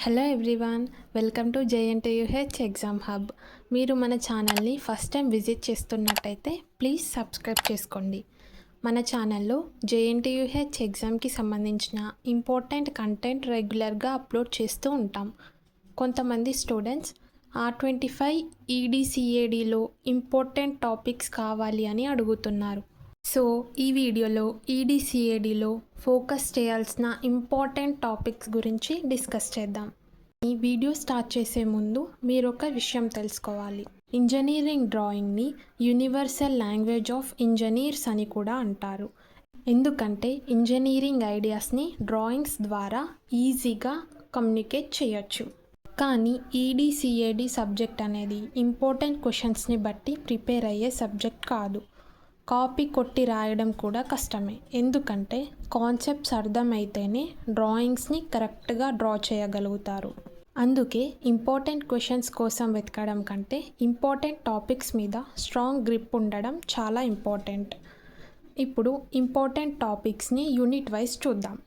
Hello everyone, welcome to JNTUH exam hub. మీరు మన ఛానల్ని ఫస్ట్ టైం విజిట్ చేస్తున్నట్టయితే ప్లీజ్ సబ్స్క్రైబ్ చేసుకోండి. మన ఛానల్లో JNTUH ఎగ్జామ్కి సంబంధించిన ఇంపార్టెంట్ కంటెంట్ రెగ్యులర్గా అప్లోడ్ చేస్తూ ఉంటాం. కొంతమంది స్టూడెంట్స్ R25 EDCADలో ఇంపార్టెంట్ టాపిక్స్ కావాలి అని అడుగుతున్నారు. సో ఈ వీడియోలో EDCADలో ఫోకస్ చేయాల్సిన ఇంపార్టెంట్ టాపిక్స్ గురించి డిస్కస్ చేద్దాం. ఈ వీడియో స్టార్ట్ చేసే ముందు మీరు ఒక విషయం తెలుసుకోవాలి. ఇంజనీరింగ్ డ్రాయింగ్ని యూనివర్సల్ లాంగ్వేజ్ ఆఫ్ ఇంజనీర్స్ అని కూడా అంటారు. ఎందుకంటే ఇంజనీరింగ్ ఐడియాస్ని డ్రాయింగ్స్ ద్వారా ఈజీగా కమ్యూనికేట్ చేయొచ్చు. కానీ EDCAD సబ్జెక్ట్ అనేది ఇంపార్టెంట్ క్వశ్చన్స్ని బట్టి ప్రిపేర్ అయ్యే సబ్జెక్ట్ కాదు. కాపీ కొట్టి రాయడం కూడా కష్టమే. ఎందుకంటే కాన్సెప్ట్స్ అర్థమైతేనే డ్రాయింగ్స్ని కరెక్ట్గా డ్రా చేయగలుగుతారు. అందుకే ఇంపార్టెంట్ క్వశ్చన్స్ కోసం వెతకడం కంటే ఇంపార్టెంట్ టాపిక్స్ మీద స్ట్రాంగ్ గ్రిప్ ఉండడం చాలా ఇంపార్టెంట్. ఇప్పుడు ఇంపార్టెంట్ టాపిక్స్ని యూనిట్ వైజ్ చూద్దాం.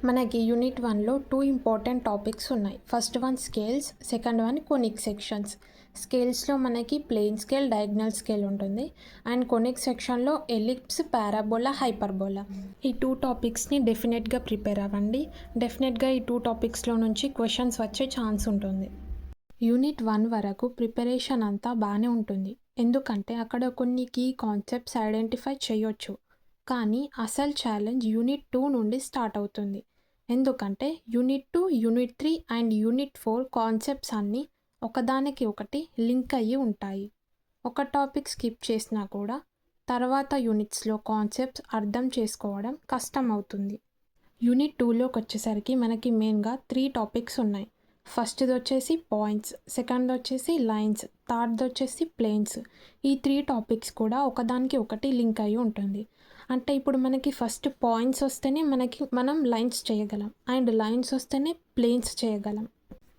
మనకి యూనిట్ 1లో 2 ఇంపార్టెంట్ టాపిక్స్ ఉన్నాయి. First one scales, second one conic sections. స్కేల్స్లో మనకి ప్లేన్ స్కేల్, డయాగ్నల్ స్కేల్ ఉంటుంది. అండ్ కొనిక్ సెక్షన్లో ఎలిప్స్, పారాబోలా, హైపర్బోలా. ఈ 2 టాపిక్స్ని డెఫినెట్గా ప్రిపేర్ అవ్వండి. డెఫినెట్గా ఈ 2 టాపిక్స్లో నుంచి క్వశ్చన్స్ వచ్చే ఛాన్స్ ఉంటుంది. యూనిట్ 1 వరకు ప్రిపరేషన్ అంతా బాగానే ఉంటుంది. ఎందుకంటే అక్కడ కొన్ని కీ కాన్సెప్ట్స్ ఐడెంటిఫై చేయొచ్చు. కానీ అసలు ఛాలెంజ్ యూనిట్ 2 నుండి స్టార్ట్ అవుతుంది. ఎందుకంటే unit 2, unit 3 and unit 4 concepts అన్నీ ఒకదానికి ఒకటి లింక్ అయ్యి ఉంటాయి. ఒక టాపిక్ స్కిప్ చేసినా కూడా తర్వాత యూనిట్స్లో కాన్సెప్ట్స్ అర్థం చేసుకోవడం కష్టం అవుతుంది. యూనిట్ 2లోకి వచ్చేసరికి మనకి మెయిన్గా 3 టాపిక్స్ ఉన్నాయి. ఫస్ట్ది వచ్చేసి పాయింట్స్, సెకండ్ వచ్చేసి లైన్స్, థర్డ్ది వచ్చేసి ప్లేన్స్. ఈ 3 టాపిక్స్ కూడా ఒకదానికి ఒకటి లింక్ అయ్యి ఉంటుంది. అంటే ఇప్పుడు మనకి ఫస్ట్ పాయింట్స్ వస్తేనే మనం లైన్స్ చేయగలం, అండ్ లైన్స్ వస్తేనే ప్లేన్స్ చేయగలం.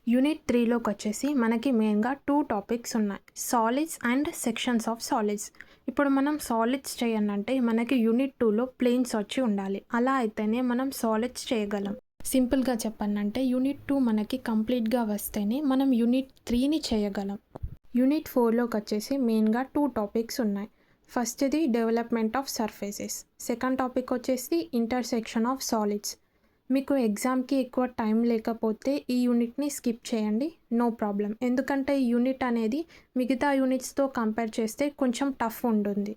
యూనిట్ 3లోకి వచ్చేసి మనకి మెయిన్గా 2 టాపిక్స్ ఉన్నాయి, solids and sections of solids. ఇప్పుడు మనం సాలిడ్స్ చేయాలంటే మనకి యూనిట్ 2లో ప్లేన్స్ వచ్చి ఉండాలి. అలా అయితేనే మనం సాలిడ్స్ చేయగలం. సింపుల్గా చెప్పాలంటే యూనిట్ 2 మనకి కంప్లీట్గా వస్తేనే మనం యూనిట్ 3ని చేయగలం. యూనిట్ 4లోకి వచ్చేసి మెయిన్గా 2 టాపిక్స్ ఉన్నాయి. ఫస్ట్ది development of surfaces, second topic వచ్చేసి ఇంటర్సెక్షన్ ఆఫ్ సాలిడ్స్. మీకు ఎగ్జామ్కి ఎక్కువ టైం లేకపోతే ఈ యూనిట్ని స్కిప్ చేయండి, నో ప్రాబ్లం. ఎందుకంటే ఈ యూనిట్ అనేది మిగతా యూనిట్స్తో కంపేర్ చేస్తే కొంచెం టఫ్ ఉంటుంది.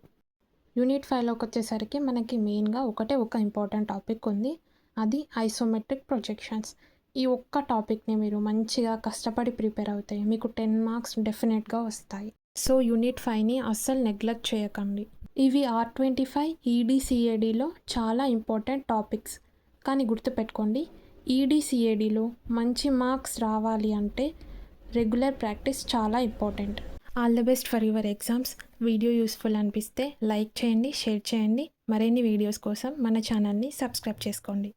యూనిట్ 5లోకి వచ్చేసరికి మనకి మెయిన్గా ఒక ఇంపార్టెంట్ టాపిక్ ఉంది, అది ఐసోమెట్రిక్ ప్రొజెక్షన్స్. ఈ ఒక్క టాపిక్ని మీరు మంచిగా కష్టపడి ప్రిపేర్ అవుతాయి, మీకు 10 మార్క్స్ డెఫినెట్గా వస్తాయి. సో యూనిట్ 5ని అస్సలు నెగ్లెక్ట్ చేయకండి. ఇవి R25 EDCADలో చాలా ఇంపార్టెంట్ టాపిక్స్. కానీ గుర్తుపెట్టుకోండి, EDCADలో మంచి మార్క్స్ రావాలి అంటే రెగ్యులర్ ప్రాక్టీస్ చాలా important. All the best for your exams. Video useful అనిపిస్తే లైక్ చేయండి, షేర్ చేయండి. మరిన్ని వీడియోస్ కోసం మన ఛానల్ని సబ్స్క్రైబ్ చేసుకోండి.